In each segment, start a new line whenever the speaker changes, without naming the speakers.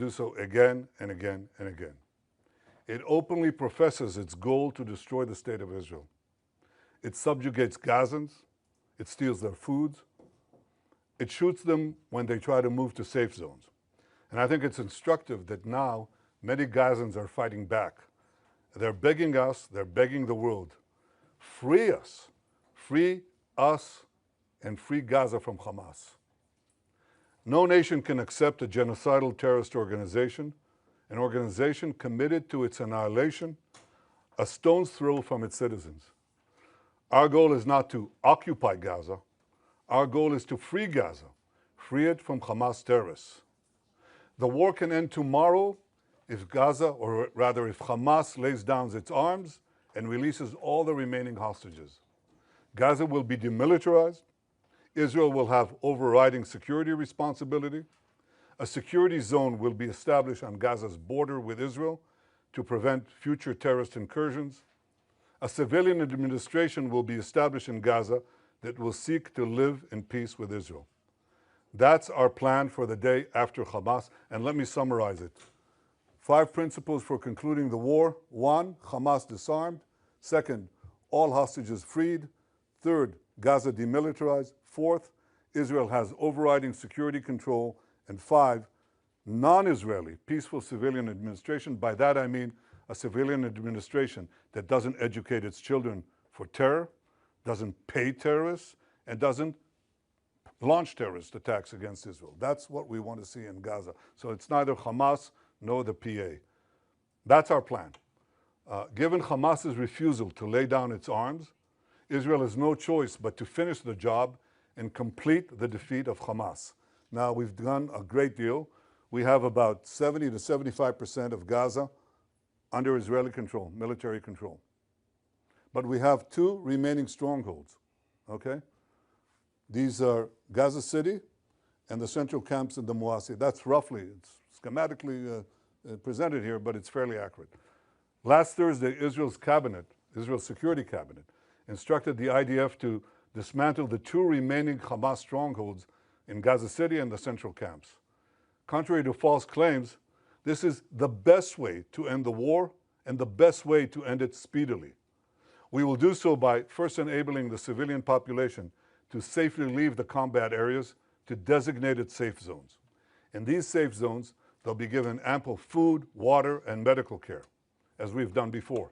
Do so again and again and again. It openly professes its goal to destroy the state of Israel. It subjugates Gazans. It steals their foods. It shoots them when they try to move to safe zones. And I think it's instructive that now many Gazans are fighting back. They're begging us, they're begging the world, free us, and free Gaza from Hamas. No nation can accept a genocidal terrorist organization, an organization committed to its annihilation, a stone's throw from its citizens. Our goal is not to occupy Gaza. Our goal is to free Gaza, free it from Hamas terrorists. The war can end tomorrow if Gaza, or rather if Hamas lays down its arms and releases all the remaining hostages. Gaza will be demilitarized. Israel will have overriding security responsibility. A security zone will be established on Gaza's border with Israel to prevent future terrorist incursions. A civilian administration will be established in Gaza that will seek to live in peace with Israel. That's our plan for the day after Hamas, and let me summarize it. 5 principles for concluding the war. 1, Hamas disarmed. 2nd, all hostages freed. 3rd, Gaza demilitarized. 4th, Israel has overriding security control. And 5, non-Israeli, peaceful civilian administration. By that I mean a civilian administration that doesn't educate its children for terror, doesn't pay terrorists, and doesn't launch terrorist attacks against Israel. That's what we want to see in Gaza. So it's neither Hamas nor the PA. That's our plan. Given Hamas's refusal to lay down its arms, Israel has no choice but to finish the job and complete the defeat of Hamas. Now, we've done a great deal. We have about 70 to 75% of Gaza under Israeli control, military control. But we have 2 remaining strongholds, okay? These are Gaza City and the central camps in the Muasi. That's roughly, it's schematically presented here, but it's fairly accurate. Last Thursday, Israel's Security Cabinet, instructed the IDF to dismantle the 2 remaining Hamas strongholds in Gaza City and the central camps. Contrary to false claims, this is the best way to end the war and the best way to end it speedily. We will do so by first enabling the civilian population to safely leave the combat areas to designated safe zones. In these safe zones, they'll be given ample food, water, and medical care, as we've done before.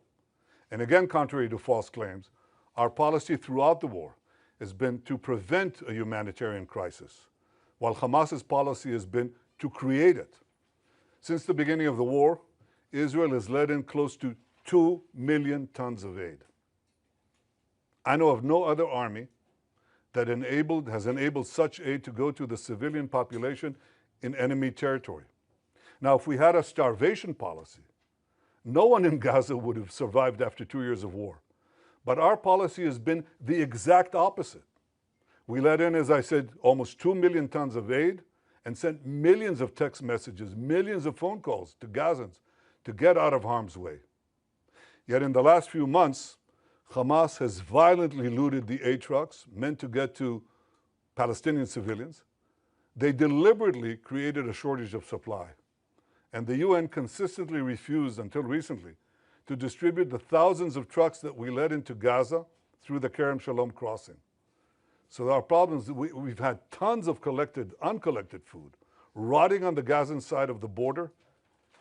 And again, contrary to false claims, our policy throughout the war has been to prevent a humanitarian crisis, while Hamas's policy has been to create it. Since the beginning of the war, Israel has let in close to 2 million tons of aid. I know of no other army that has enabled such aid to go to the civilian population in enemy territory. Now, if we had a starvation policy, no one in Gaza would have survived after 2 years of war. But our policy has been the exact opposite. We let in, as I said, almost 2 million tons of aid and sent millions of text messages, millions of phone calls to Gazans to get out of harm's way. Yet in the last few months, Hamas has violently looted the aid trucks meant to get to Palestinian civilians. They deliberately created a shortage of supply. And the UN consistently refused, until recently, to distribute the thousands of trucks that we led into Gaza through the Kerem Shalom crossing. So our problems, we've had tons of uncollected food rotting on the Gazan side of the border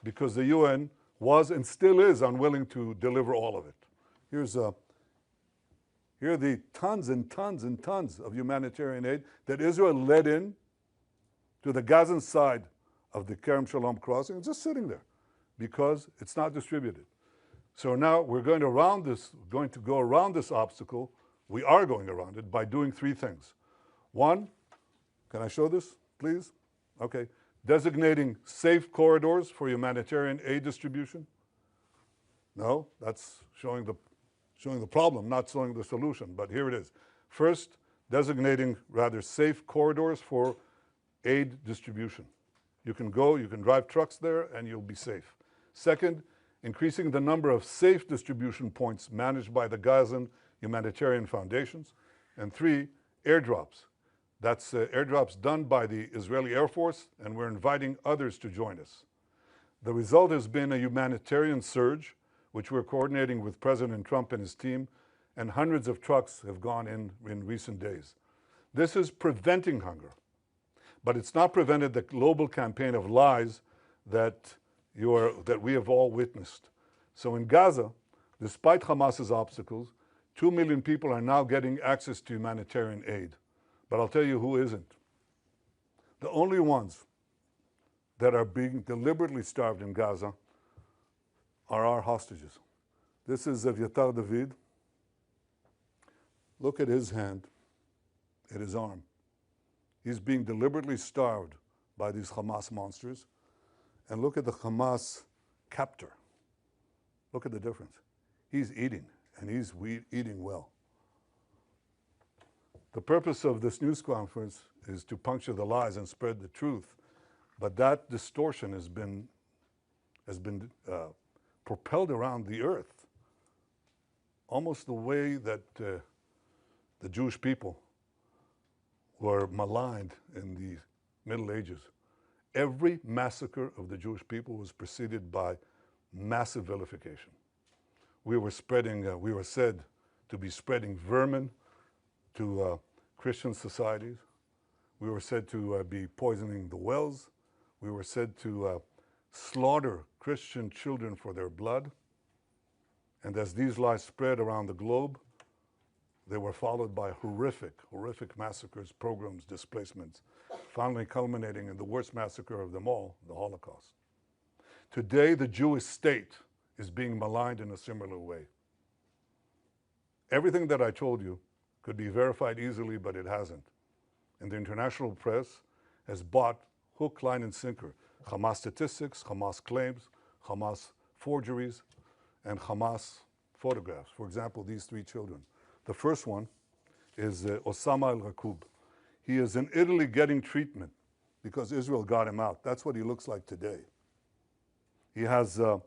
because the UN was and still is unwilling to deliver all of it. Here are the tons and tons and tons of humanitarian aid that Israel led in to the Gazan side of the Kerem Shalom crossing. It's just sitting there because it's not distributed. So now we're going to go around this obstacle. We are going around it by doing 3 things. 1, can I show this, please? Okay. Designating safe corridors for humanitarian aid distribution. No, that's showing the problem, not showing the solution, but here it is. First, designating rather safe corridors for aid distribution. You can drive trucks there and you'll be safe. Second, increasing the number of safe distribution points managed by the Gazan humanitarian foundations. And 3, airdrops. That's airdrops done by the Israeli Air Force, and we're inviting others to join us. The result has been a humanitarian surge, which we're coordinating with President Trump and his team, and hundreds of trucks have gone in recent days. This is preventing hunger, but it's not prevented the global campaign of lies that we have all witnessed. So in Gaza, despite Hamas's obstacles, 2 million people are now getting access to humanitarian aid. But I'll tell you who isn't. The only ones that are being deliberately starved in Gaza are our hostages. This is Evyatar David. Look at his hand, at his arm. He's being deliberately starved by these Hamas monsters. And look at the Hamas captor. Look at the difference. He's eating, and he's eating well. The purpose of this news conference is to puncture the lies and spread the truth, but that distortion has been propelled around the earth, almost the way that the Jewish people were maligned in the Middle Ages. Every massacre of the Jewish people was preceded by massive vilification. We were said to be spreading vermin to Christian societies. We were said to be poisoning the wells. We were said to slaughter Christian children for their blood. And as these lies spread around the globe, they were followed by horrific massacres, pogroms, displacements, finally culminating in the worst massacre of them all, the Holocaust. Today, the Jewish state is being maligned in a similar way. Everything that I told you could be verified easily, but it hasn't. And the international press has bought hook, line, and sinker Hamas statistics, Hamas claims, Hamas forgeries, and Hamas photographs. For example, these 3 children. The first one is Osama al-Raqub. He is in Italy getting treatment because Israel got him out. That's what he looks like today. He has a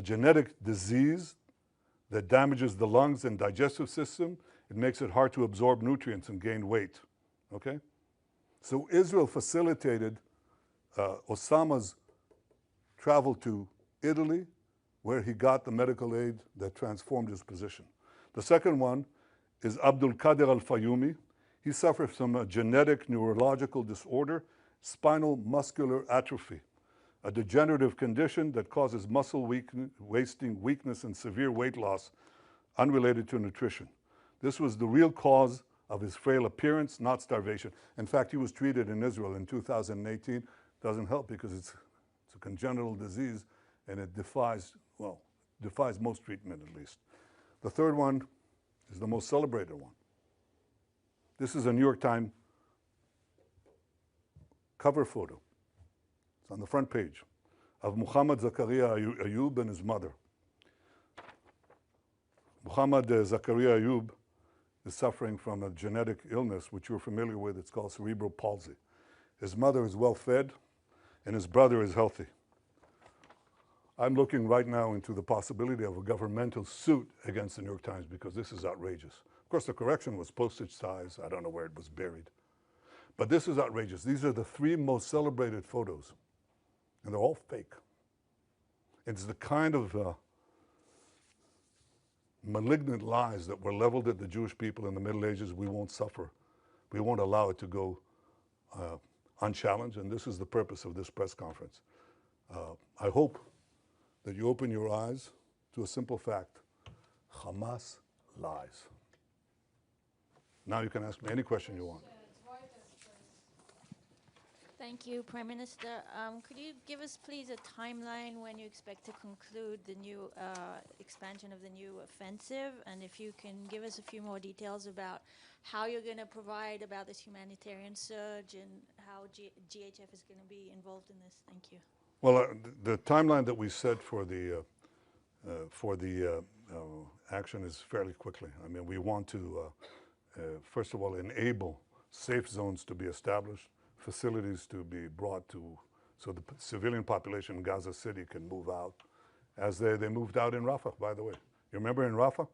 genetic disease that damages the lungs and digestive system. It makes it hard to absorb nutrients and gain weight, okay? So Israel facilitated Osama's travel to Italy, where he got the medical aid that transformed his position. The second one is Abdul Qadir al-Fayumi. He suffers from a genetic neurological disorder, spinal muscular atrophy, a degenerative condition that causes muscle wasting, weakness, and severe weight loss unrelated to nutrition. This was the real cause of his frail appearance, not starvation. In fact, he was treated in Israel in 2018. Doesn't help because it's a congenital disease and it defies most treatment at least. The third one is the most celebrated one. This is a New York Times cover photo. It's on the front page of Muhammad Zakaria Ayub and his mother. Muhammad Zakaria Ayub is suffering from a genetic illness which you're familiar with. It's called cerebral palsy. His mother is well fed and his brother is healthy. I'm looking right now into the possibility of a governmental suit against the New York Times because this is outrageous. Of course, the correction was postage size. I don't know where it was buried. But this is outrageous. These are the 3 most celebrated photos, and they're all fake. It's the kind of malignant lies that were leveled at the Jewish people in the Middle Ages. We won't suffer. We won't allow it to go unchallenged, and this is the purpose of this press conference. I hope that you open your eyes to a simple fact. Hamas lies. Now you can ask me any question you want.
Thank you, Prime Minister. Could you give us, please, a timeline when you expect to conclude the new expansion of the new offensive? And if you can give us a few more details about how you're going to provide about this humanitarian surge and how GHF is going to be involved in this. Thank you.
Well, the timeline that we set for the action is fairly quickly. I mean, we want to, first of all, enable safe zones to be established, facilities to be brought to, so the civilian population in Gaza City can move out, as they moved out in Rafah, by the way. You remember in Rafah?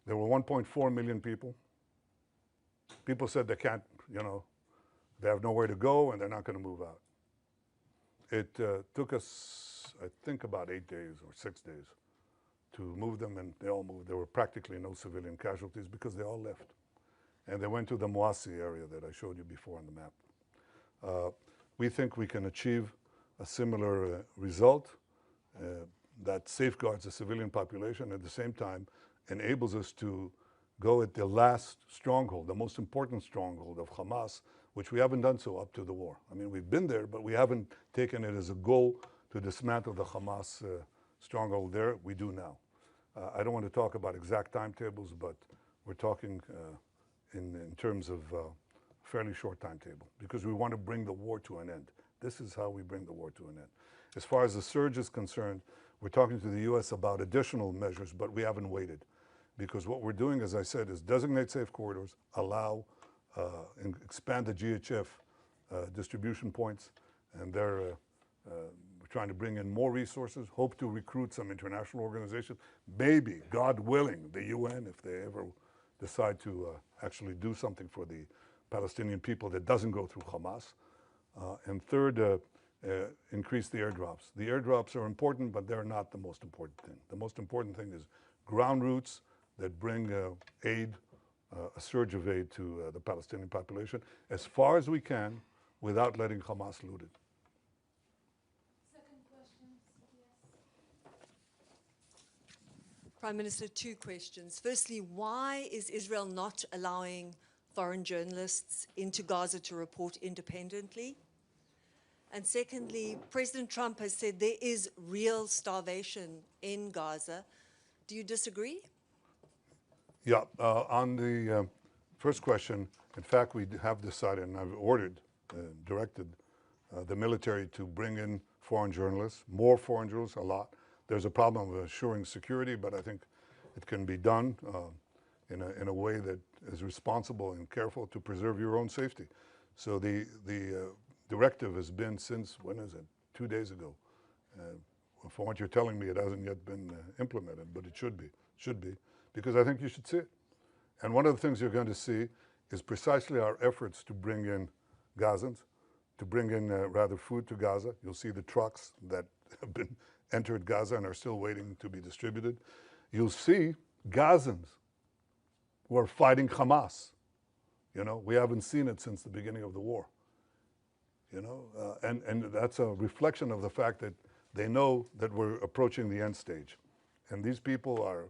There were 1.4 million people. People said they can't, they have nowhere to go and they're not going to move out. It took us, I think, about 8 days or 6 days to move them, and they all moved. There were practically no civilian casualties because they all left. And they went to the Moasi area that I showed you before on the map. We think we can achieve a similar result that safeguards the civilian population, at the same time enables us to go at the last stronghold, the most important stronghold of Hamas, which we haven't done so up to the war. I mean, we've been there, but we haven't taken it as a goal to dismantle the Hamas stronghold there. We do now. I don't want to talk about exact timetables, but we're talking in terms of fairly short timetable, because we want to bring the war to an end. This is how we bring the war to an end. As far as the surge is concerned, we're talking to the U.S. about additional measures, but we haven't waited. Because what we're doing, as I said, is designate safe corridors, allow, and expand the GHF distribution points, and we're trying to bring in more resources, hope to recruit some international organizations, maybe, God willing, the UN, if they ever decide to actually do something for the Palestinian people that doesn't go through Hamas. And third, increase the airdrops. The airdrops are important, but they're not the most important thing. The most important thing is ground routes that bring aid, a surge of aid to the Palestinian population, as far as we can, without letting Hamas loot it.
Second question, yes. Prime Minister, 2 questions. Firstly, why is Israel not allowing foreign journalists into Gaza to report independently? And secondly, President Trump has said there is real starvation in Gaza. Do you disagree?
Yeah, on the first question, in fact, we have decided, and I've ordered, directed the military to bring in foreign journalists, more foreign journalists, a lot. There's a problem of assuring security, but I think it can be done in a way that is responsible and careful to preserve your own safety. So the directive has been since, when is it? 2 days ago. From what you're telling me, it hasn't yet been implemented, but it should be, because I think you should see it. And one of the things you're going to see is precisely our efforts to bring in Gazans, to bring in rather food to Gaza. You'll see the trucks that have been entered Gaza and are still waiting to be distributed. You'll see Gazans who are fighting Hamas. You know, we haven't seen it since the beginning of the war. You know, and that's a reflection of the fact that they know that we're approaching the end stage. And these people are,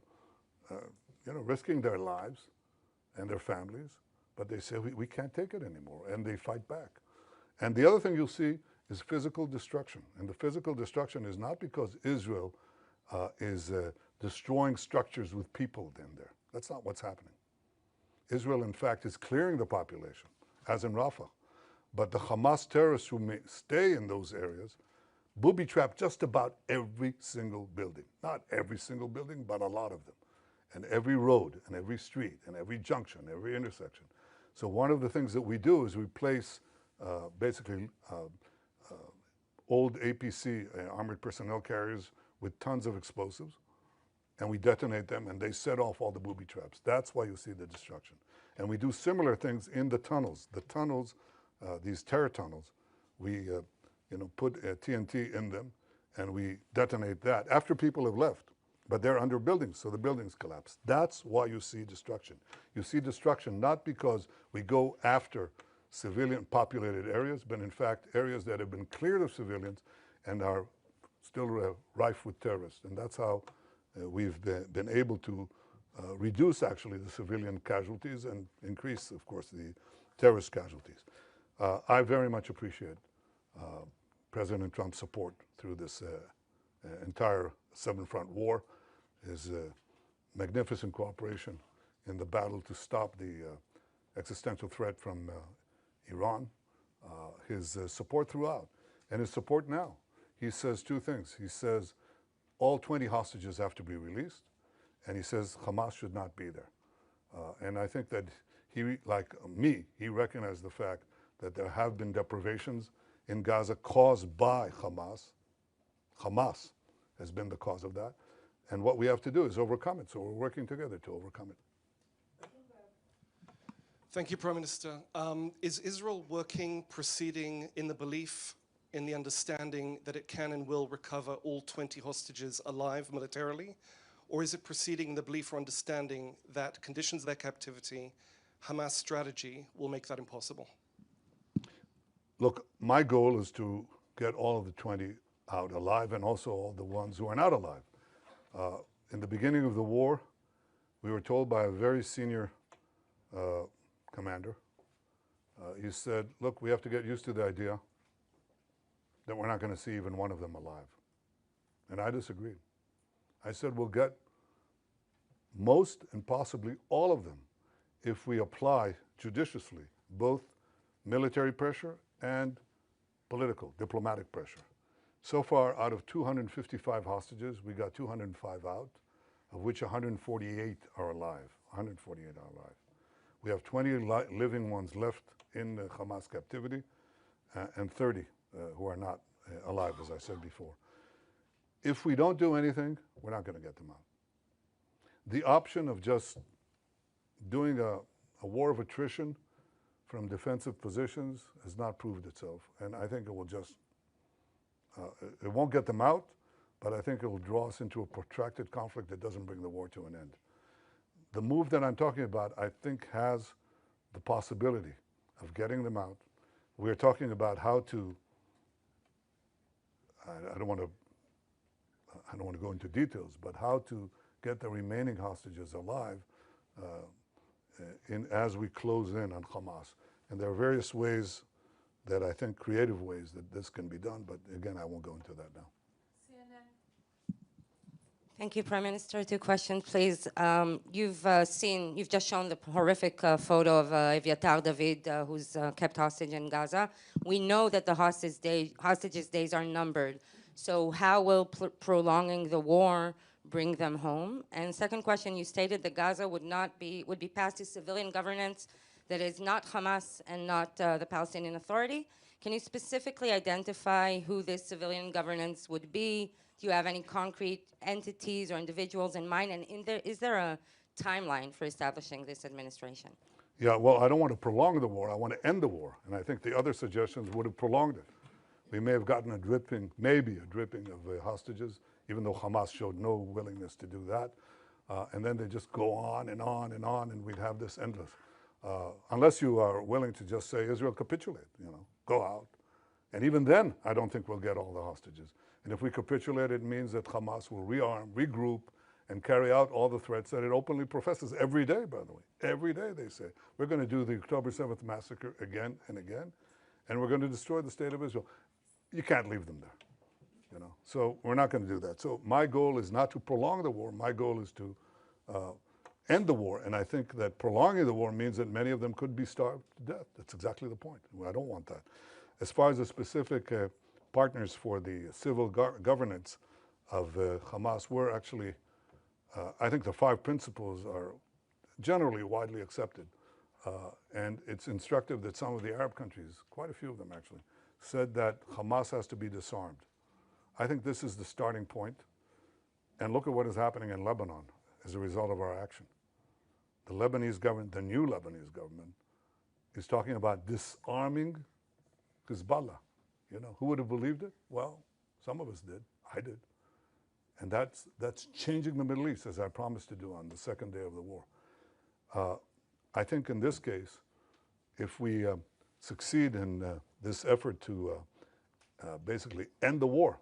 you know, risking their lives and their families, but they say, we can't take it anymore, and they fight back. And the other thing you'll see is physical destruction. And the physical destruction is not because Israel is destroying structures with people in there. That's not what's happening. Israel, in fact, is clearing the population, as in Rafah. But the Hamas terrorists who may stay in those areas booby-trap just about every single building. Not every single building, but a lot of them. And every road, and every street, and every junction, every intersection. So one of the things that we do is we place basically old APC, armored personnel carriers, with tons of explosives, and we detonate them, and they set off all the booby traps. That's why you see the destruction. And we do similar things in the tunnels. The tunnels, these terror tunnels, we you know, put TNT in them, and we detonate that after people have left. But they're under buildings, so the buildings collapse. That's why you see destruction. You see destruction not because we go after civilian populated areas, but in fact areas that have been cleared of civilians and are still rife with terrorists. And that's how we've been able to reduce actually the civilian casualties and increase, of course, the terrorist casualties. I very much appreciate President Trump's support through this entire seven-front war, his magnificent cooperation in the battle to stop the existential threat from Iran, his support throughout, and his support now. He says 2 things. He says all 20 hostages have to be released, and he says Hamas should not be there. And I think that he, like me, he recognized the fact that there have been deprivations in Gaza caused by Hamas. Hamas has been the cause of that. And what we have to do is overcome it. So we're working together to overcome it.
Thank you, Prime Minister. Is Israel proceeding in the belief in the understanding that it can and will recover all 20 hostages alive militarily? Or is it proceeding in the belief or understanding that conditions of their captivity, Hamas strategy, will make that impossible?
Look, my goal is to get all of the 20 out alive and also all the ones who are not alive. In the beginning of the war, we were told by a very senior commander, he said, look, we have to get used to the idea that we're not going to see even one of them alive. And I disagreed. I said, we'll get most and possibly all of them if we apply judiciously both military pressure and political, diplomatic pressure. So far, out of 255 hostages, we got 205 out, of which 148 are alive. 148 are alive. We have 20 living ones left in Hamas captivity, and 30 who are not alive, as I said before. If we don't do anything, we're not going to get them out. The option of just doing a war of attrition from defensive positions has not proved itself, and I think it will just, it won't get them out, but I think it will draw us into a protracted conflict that doesn't bring the war to an end. The move that I'm talking about, I think, has the possibility of getting them out. We're talking about how to, I don't want to go into details, but how to get the remaining hostages alive as we close in on Hamas. And there are various ways that I think, creative ways that this can be done, but again, I won't go into that now.
Thank you, Prime Minister. 2 questions, please. You've just shown the horrific photo of Eviatar David, who's kept hostage in Gaza. We know that the hostages' days are numbered. So how will prolonging the war bring them home? And second question, you stated that Gaza would be passed to civilian governance that is not Hamas and not the Palestinian Authority. Can you specifically identify who this civilian governance would be? Do you have any concrete entities or individuals in mind? And is there a timeline for establishing this administration?
Yeah, well, I don't want to prolong the war. I want to end the war. And I think the other suggestions would have prolonged it. We may have gotten maybe a dripping of hostages, even though Hamas showed no willingness to do that. And then they just go on and on and on, and we'd have this endless. Unless you are willing to just say, Israel, capitulate, go out. And even then, I don't think we'll get all the hostages. And if we capitulate, it means that Hamas will rearm, regroup, and carry out all the threats that it openly professes every day, by the way. Every day they say, we're going to do the October 7th massacre again and again, and we're going to destroy the state of Israel. You can't leave them there, So we're not going to do that. So my goal is not to prolong the war. My goal is to end the war. And I think that prolonging the war means that many of them could be starved to death. That's exactly the point. I don't want that. As far as the specific partners for the civil governance of Hamas, we're actually, I think the 5 principles are generally widely accepted. And it's instructive that some of the Arab countries, quite a few of them actually, said that Hamas has to be disarmed. I think this is the starting point. And look at what is happening in Lebanon as a result of our action. The Lebanese government, the new Lebanese government, is talking about disarming Hezbollah. Who would have believed it? Well, some of us did. I did. And that's changing the Middle East, as I promised to do on the second day of the war. I think in this case, if we succeed in this effort to basically end the war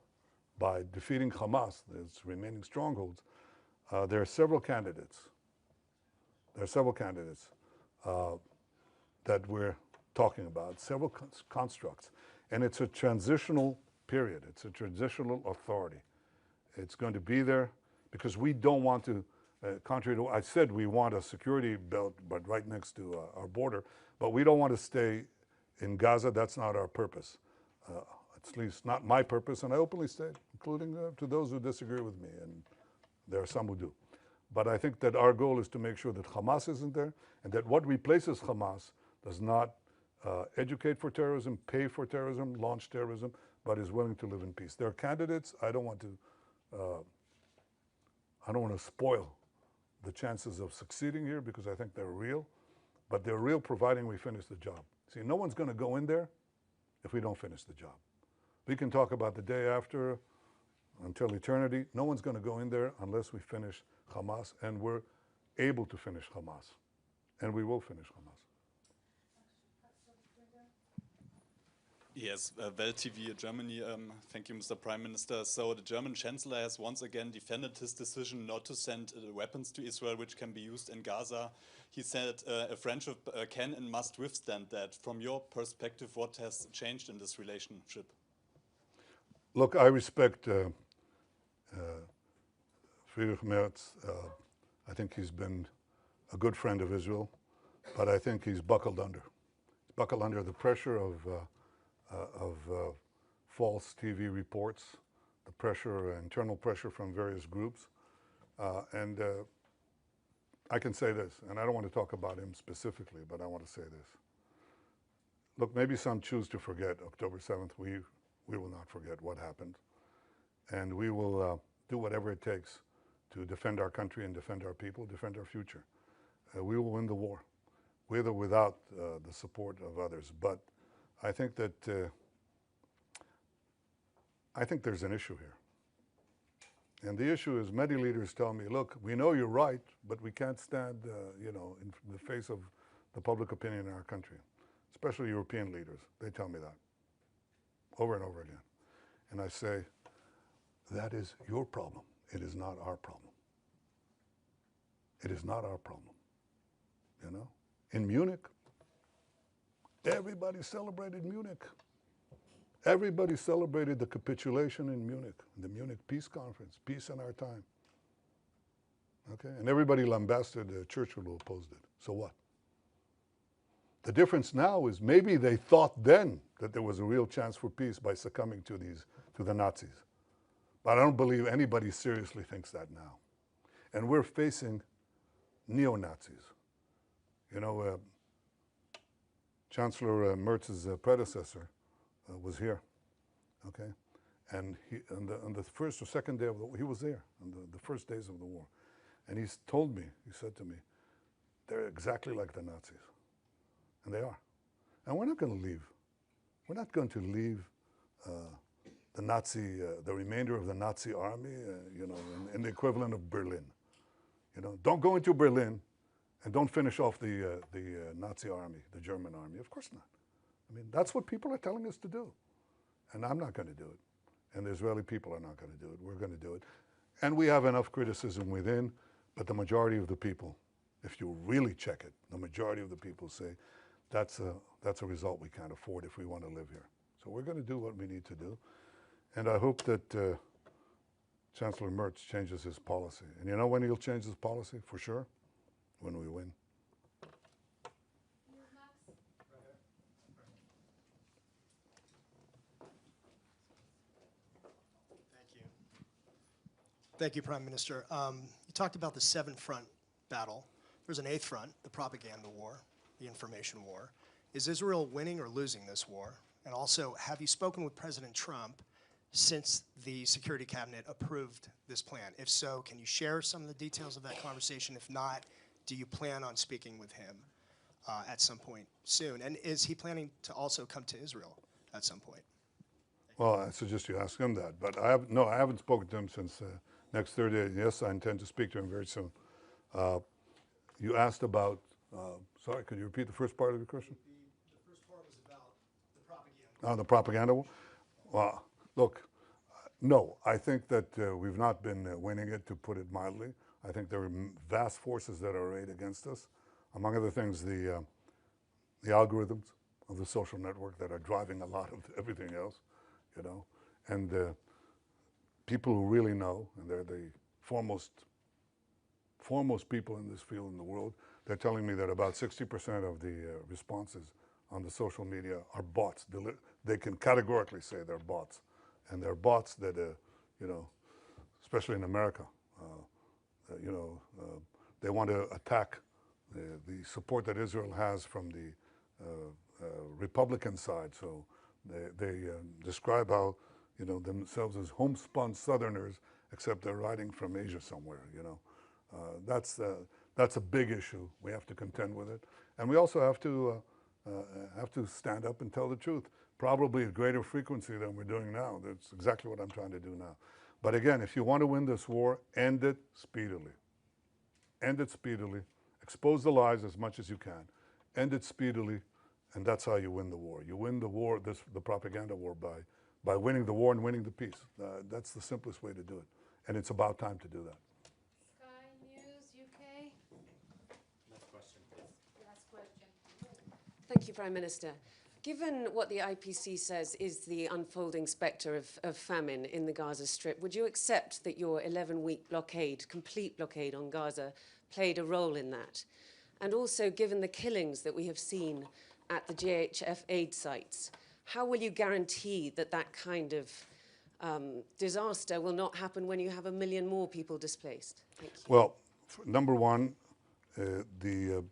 by defeating Hamas, its remaining strongholds, there are several candidates. There are several candidates that we're talking about, several constructs. And it's a transitional period. It's a transitional authority. It's going to be there because we don't want to, contrary to what I said, we want a security belt, but right next to our border. But we don't want to stay in Gaza. That's not our purpose. At least not my purpose, and I openly state, including to those who disagree with me, and there are some who do. But I think that our goal is to make sure that Hamas isn't there, and that what replaces Hamas does not educate for terrorism, pay for terrorism, launch terrorism, but is willing to live in peace. There are candidates. I don't want to spoil the chances of succeeding here because I think they're real, but they're real providing we finish the job. See, no one's going to go in there if we don't finish the job. We can talk about the day after until eternity. No one's going to go in there unless we finish Hamas, and we're able to finish Hamas. And we will finish Hamas.
Yes, Welt TV Germany. Thank you, Mr. Prime Minister. So the German Chancellor has once again defended his decision not to send weapons to Israel, which can be used in Gaza. He said a friendship can and must withstand that. From your perspective, what has changed in this relationship?
Look, I respect Friedrich Merz. I think he's been a good friend of Israel, but I think he's buckled under. He's buckled under the pressure of false TV reports, the pressure, internal pressure from various groups. And I can say this, and I don't want to talk about him specifically, but I want to say this. Look, maybe some choose to forget October 7th. We will not forget what happened. And we will do whatever it takes to defend our country and defend our people, defend our future. We will win the war, with or without the support of others. But I think that there's an issue here. And the issue is many leaders tell me, look, we know you're right, but we can't stand, in the face of the public opinion in our country, especially European leaders. They tell me that over and over again. And I say, that is your problem. It is not our problem. It is not our problem. In Munich, everybody celebrated Munich. Everybody celebrated the capitulation in Munich, the Munich Peace Conference, peace in our time. Okay? And everybody lambasted Churchill who opposed it. So what? The difference now is maybe they thought then that there was a real chance for peace by succumbing to the Nazis. But I don't believe anybody seriously thinks that now. And we're facing neo-Nazis. Chancellor Merz's predecessor was here, okay? And on the first or second day of the war, he was there on the first days of the war. And he said to me, they're exactly like the Nazis. And they are. And we're not going to leave. We're not going to leave the remainder of the Nazi army, in the equivalent of Berlin. Don't go into Berlin and don't finish off the Nazi army, the German army. Of course not. I mean, that's what people are telling us to do. And I'm not going to do it. And the Israeli people are not going to do it. We're going to do it. And we have enough criticism within, but the majority of the people, if you really check it, the majority of the people say, that's a result we can't afford if we want to live here. So we're going to do what we need to do. And I hope that Chancellor Merz changes his policy. And you know when he'll change his policy, for sure? When we win.
Thank you, Prime Minister. You talked about the 7-front battle. There's an 8th front, the propaganda war, the information war. Is Israel winning or losing this war? And also, have you spoken with President Trump since the Security Cabinet approved this plan? If so, can you share some of the details of that conversation? If not, do you plan on speaking with him at some point soon? And is he planning to also come to Israel at some point?
Well, I suggest you ask him that. But I haven't spoken to him since next Thursday. Yes, I intend to speak to him very soon. You asked about, sorry, could you repeat the first part of your question?
The first part was about the propaganda.
Oh, the propaganda war? Well, look, no, I think that we've not been winning it, to put it mildly. I think there are vast forces that are arrayed against us. Among other things, the algorithms of the social network that are driving a lot of everything else, and people who really know, and they're the foremost people in this field in the world, they're telling me that about 60% of the responses on the social media are bots. They can categorically say they're bots. And they're bots that, especially in America, they want to attack the support that Israel has from the Republican side. So they describe how, themselves as homespun Southerners, except they're riding from Asia somewhere, That's a big issue. We have to contend with it. And we also have to stand up and tell the truth. probably at greater frequency than we're doing now. That's exactly what I'm trying to do now. But again, if you want to win this war, end it speedily. End it speedily. Expose the lies as much as you can. End it speedily, and that's how you win the war. You win the war, the propaganda war, by winning the war and winning the peace. That's the simplest way to do it. And it's about time to do that.
Sky News UK.
Last question, please.
Last question.
Thank you, Prime Minister. Given what the IPC says is the unfolding spectre of famine in the Gaza Strip, would you accept that your 11-week blockade, complete blockade on Gaza, played a role in that? And also, given the killings that we have seen at the GHF aid sites, how will you guarantee that that kind of disaster will not happen when you have 1 million more people displaced? Thank you.
Well, number one, the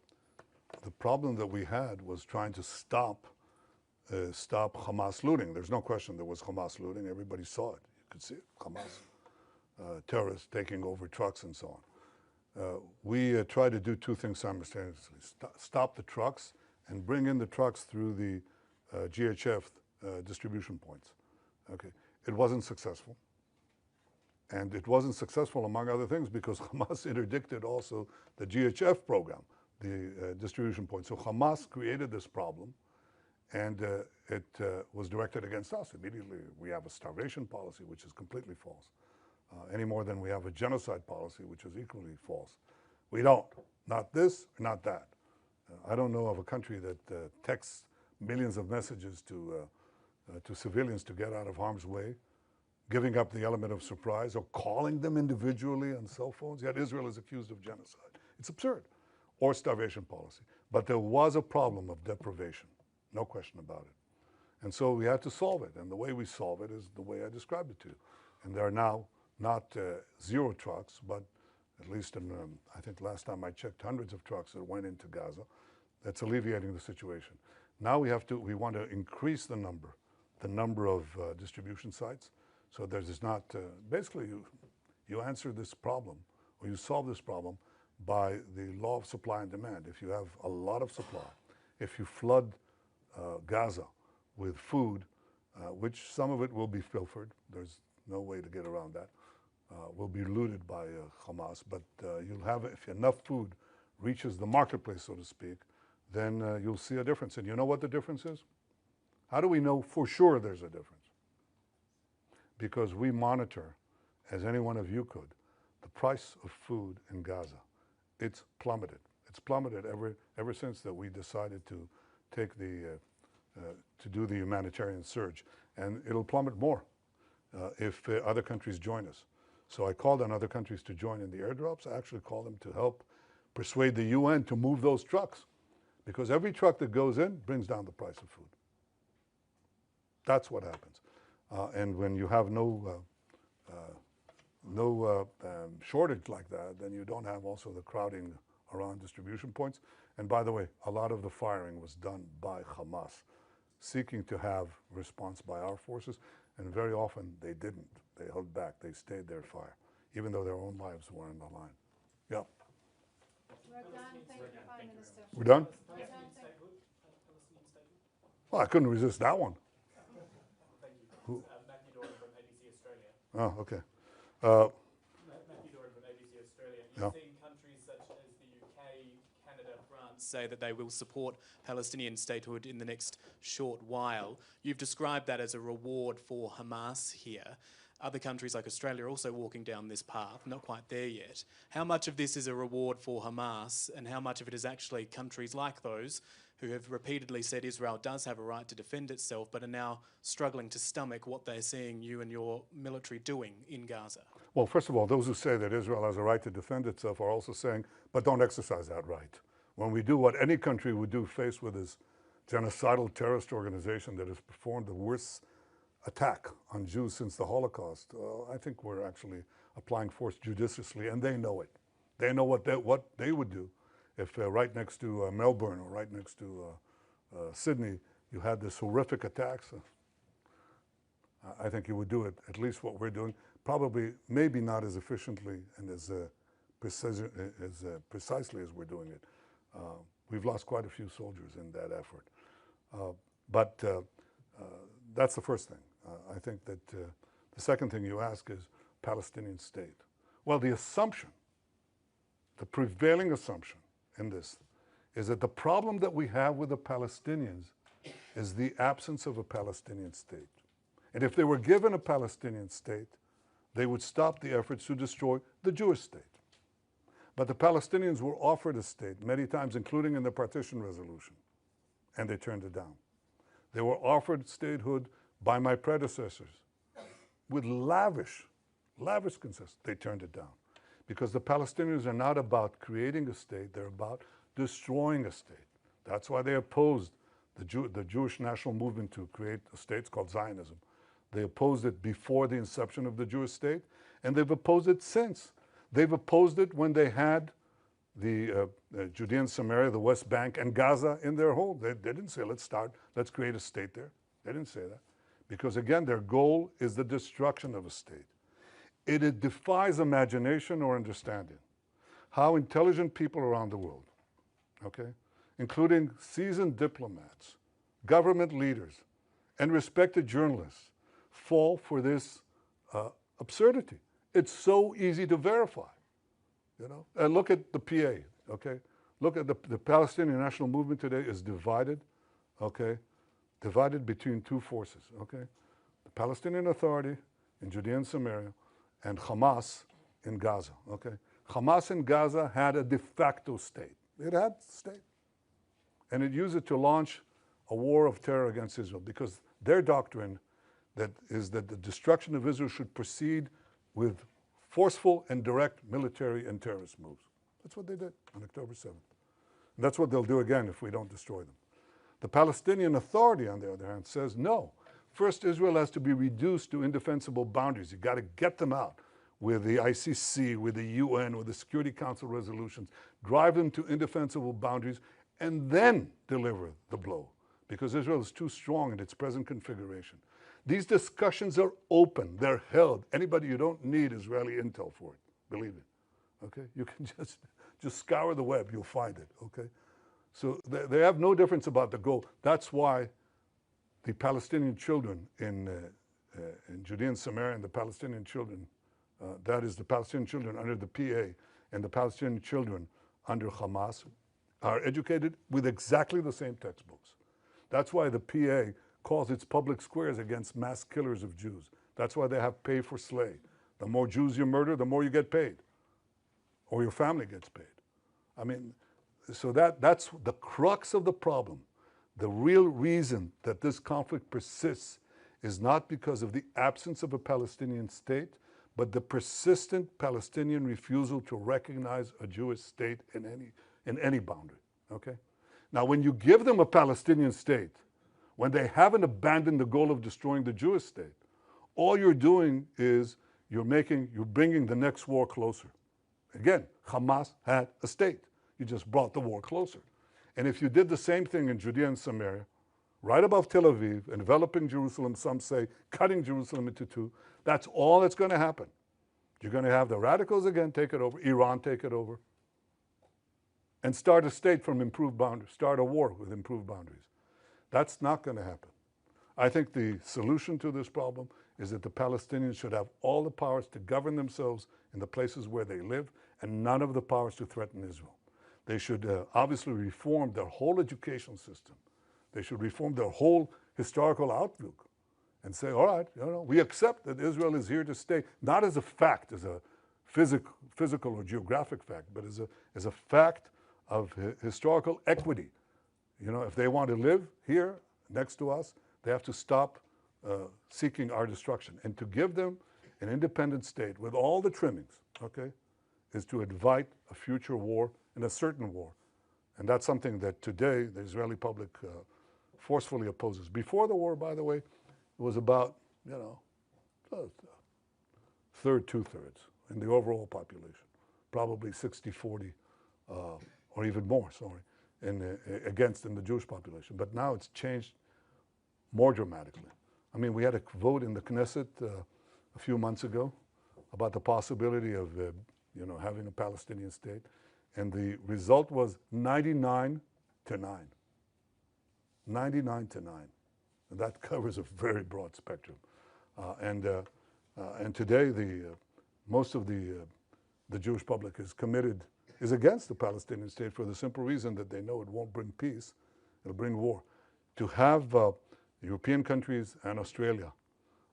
problem that we had was trying to stop Hamas looting. There's no question there was Hamas looting. Everybody saw it. You could see it. Hamas terrorists taking over trucks and so on. We tried to do two things simultaneously. Stop the trucks and bring in the trucks through the GHF distribution points. Okay. It wasn't successful. And it wasn't successful, among other things, because Hamas interdicted also the GHF program, the distribution point. So Hamas created this problem, and it was directed against us. Immediately, we have a starvation policy, which is completely false, any more than we have a genocide policy, which is equally false. We don't. Not this, not that. I don't know of a country that texts millions of messages to civilians to get out of harm's way, giving up the element of surprise, or calling them individually on cell phones, yet Israel is accused of genocide. It's absurd. Or starvation policy. But there was a problem of deprivation, no question about it. And so we had to solve it, and the way we solve it is the way I described it to you. And there are now not 0 trucks, but at least in, I think last time I checked, hundreds of trucks that went into Gaza. That's alleviating the situation. Now we want to increase the number of distribution sites. So there's not, basically you answer this problem, or you solve this problem by the law of supply and demand. If you have a lot of supply, if you flood Gaza with food, which some of it will be pilfered, there's no way to get around that, will be looted by Hamas, but you'll have, if enough food reaches the marketplace, so to speak, then you'll see a difference. And you know what the difference is? How do we know for sure there's a difference? Because we monitor, as any one of you could, the price of food in Gaza. It's plummeted. It's plummeted ever since that we decided to take to do the humanitarian surge. And it'll plummet more if other countries join us. So I called on other countries to join in the airdrops. I actually called them to help persuade the UN to move those trucks, because every truck that goes in brings down the price of food. That's what happens. And when you have no shortage like that, then you don't have also the crowding around distribution points. And by the way, a lot of the firing was done by Hamas, seeking to have response by our forces, and very often they didn't. They held back. They stayed their fire, even though their own lives were on the line. Yeah.
We're done. Thank you, Prime Minister.
We're done?
We're done.
Well, I couldn't resist that one.
Thank you. Matthew Doran from ABC Australia.
Oh, okay.
Matthew Doran from ABC Australia. You've
Yeah.
seen countries such as the UK, Canada, France say that they will support Palestinian statehood in the next short while. You've described that as a reward for Hamas here. Other countries like Australia are also walking down this path, not quite there yet. How much of this is a reward for Hamas, and how much of it is actually countries like those who have repeatedly said Israel does have a right to defend itself, but are now struggling to stomach what they're seeing you and your military doing in Gaza?
Well, first of all, those who say that Israel has a right to defend itself are also saying, but don't exercise that right. When we do what any country would do faced with this genocidal terrorist organization that has performed the worst attack on Jews since the Holocaust, I think we're actually applying force judiciously, and they know it. They know what they would do if right next to Melbourne or right next to Sydney you had this horrific attacks. I think you would do it, at least what we're doing, probably maybe not as efficiently and as precisely as we're doing it. We've lost quite a few soldiers in that effort. But That's the first thing. I think that the second thing you ask is Palestinian state. Well, the assumption, the prevailing assumption in this is that the problem that we have with the Palestinians is the absence of a Palestinian state. And if they were given a Palestinian state, they would stop the efforts to destroy the Jewish state. But the Palestinians were offered a state many times, including in the partition resolution, and they turned it down. They were offered statehood by my predecessors with lavish concessions. They turned it down. Because the Palestinians are not about creating a state, they're about destroying a state. That's why they opposed the Jewish national movement to create a state. It's called Zionism. They opposed it before the inception of the Jewish state, and they've opposed it since. They've opposed it when they had the Judea and Samaria, the West Bank, and Gaza in their hold. They didn't say, let's create a state there. They didn't say that. Because again, their goal is the destruction of a state. It defies imagination or understanding how intelligent people around the world, okay, including seasoned diplomats, government leaders, and respected journalists, fall for this absurdity. It's so easy to verify, you know. And look at the PA, okay? Look at the Palestinian National Movement today is divided, okay? Divided between two forces, okay? The Palestinian Authority in Judea and Samaria and Hamas in Gaza, okay? Hamas in Gaza had a de facto state. It had a state. And it used it to launch a war of terror against Israel because their doctrine is that the destruction of Israel should proceed with forceful and direct military and terrorist moves. That's what they did on October 7th. And that's what they'll do again if we don't destroy them. The Palestinian Authority, on the other hand, says no. First, Israel has to be reduced to indefensible boundaries. You've got to get them out with the ICC, with the UN, with the Security Council resolutions, drive them to indefensible boundaries, and then deliver the blow, because Israel is too strong in its present configuration. These discussions are open, they're held. Anybody, you don't need Israeli intel for it, believe it, okay? You can just scour the web, you'll find it, okay? So they have no difference about the goal. That's why the Palestinian children in Judea and Samaria and the Palestinian children, that is the Palestinian children under the PA and the Palestinian children under Hamas, are educated with exactly the same textbooks. That's why the PA calls its public squares against mass killers of Jews. That's why they have pay for slay. The more Jews you murder, the more you get paid, or your family gets paid. I mean, so that's the crux of the problem. The real reason that this conflict persists is not because of the absence of a Palestinian state, but the persistent Palestinian refusal to recognize a Jewish state in any boundary, okay? Now, when you give them a Palestinian state, when they haven't abandoned the goal of destroying the Jewish state, all you're doing is you're bringing the next war closer. Again, Hamas had a state. You just brought the war closer. And if you did the same thing in Judea and Samaria, right above Tel Aviv, enveloping Jerusalem, some say cutting Jerusalem into two, that's all that's going to happen. You're going to have the radicals again take it over, Iran take it over, and start a state from improved boundaries, start a war with improved boundaries. That's not going to happen. I think the solution to this problem is that the Palestinians should have all the powers to govern themselves in the places where they live and none of the powers to threaten Israel. They should obviously reform their whole education system. They should reform their whole historical outlook and say, all right, you know, we accept that Israel is here to stay, not as a fact, as a physical or geographic fact, but as a fact of historical equity. You know, if they want to live here next to us, they have to stop seeking our destruction. And to give them an independent state with all the trimmings, okay, is to invite a future war and a certain war. And that's something that today the Israeli public forcefully opposes. Before the war, by the way, it was about, you know, two-thirds in the overall population, probably 60-40, or even more, sorry, against in the Jewish population. But now it's changed more dramatically. I mean, we had a vote in the Knesset a few months ago about the possibility of, you know, having a Palestinian state, and the result was 99-9. 99-9. And that covers a very broad spectrum. And today, most of the Jewish public is against the Palestinian state for the simple reason that they know it won't bring peace, it'll bring war. To have European countries and Australia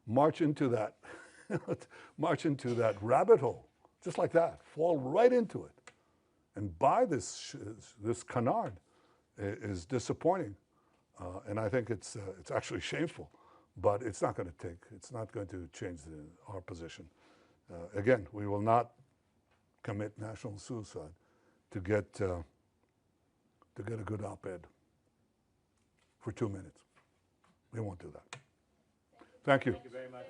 march into that, march into that rabbit hole, just like that, fall right into it, and buy this canard is disappointing. And I think it's actually shameful, but it's not going to change our position. Again, we will not commit national suicide to get a good op-ed for 2 minutes. We won't do that. Thank you.
Thank you very much.